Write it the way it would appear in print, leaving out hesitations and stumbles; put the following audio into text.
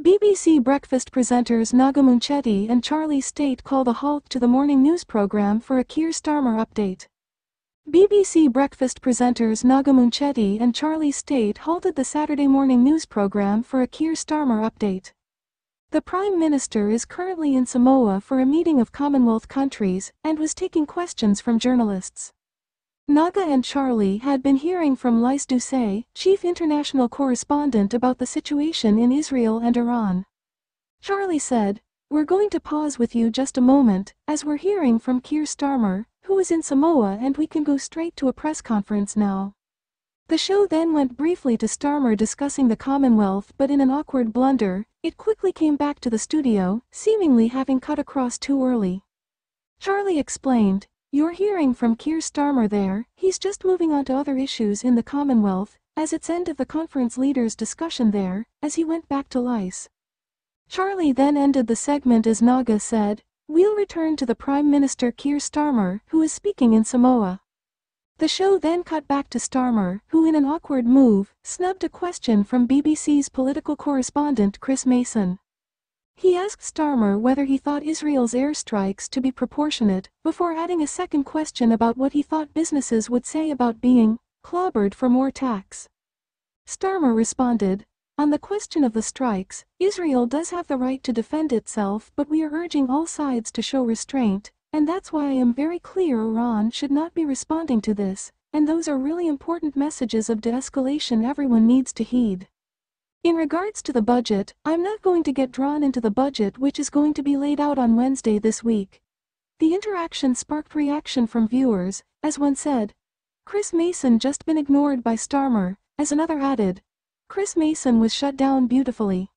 BBC breakfast presenters Naga Munchetty and Charlie State call the halt to the morning news program for a Keir Starmer update. BBC breakfast presenters Naga Munchetty and Charlie State halted the Saturday morning news program for a Keir Starmer update. The Prime Minister is currently in Samoa for a meeting of Commonwealth countries and was taking questions from journalists. Naga and Charlie had been hearing from Lys Doucet, chief international correspondent, about the situation in Israel and Iran. Charlie said, "We're going to pause with you just a moment, as we're hearing from Keir Starmer, who is in Samoa, and we can go straight to a press conference now." The show then went briefly to Starmer discussing the Commonwealth, but in an awkward blunder, it quickly came back to the studio, seemingly having cut across too early. Charlie explained, "You're hearing from Keir Starmer there, he's just moving on to other issues in the Commonwealth, as it's end of the conference leaders' discussion there," as he went back to Lys. Charlie then ended the segment as Naga said, "We'll return to the Prime Minister Keir Starmer, who is speaking in Samoa." The show then cut back to Starmer, who in an awkward move, snubbed a question from BBC's political correspondent Chris Mason. He asked Starmer whether he thought Israel's airstrikes to be proportionate, before adding a second question about what he thought businesses would say about being clobbered for more tax. Starmer responded, "On the question of the strikes, Israel does have the right to defend itself, but we are urging all sides to show restraint, and that's why I am very clear Iran should not be responding to this, and those are really important messages of de-escalation everyone needs to heed. In regards to the budget, I'm not going to get drawn into the budget which is going to be laid out on Wednesday this week." The interaction sparked reaction from viewers, as one said, "Chris Mason just been ignored by Starmer," as another added, "Chris Mason was shut down beautifully."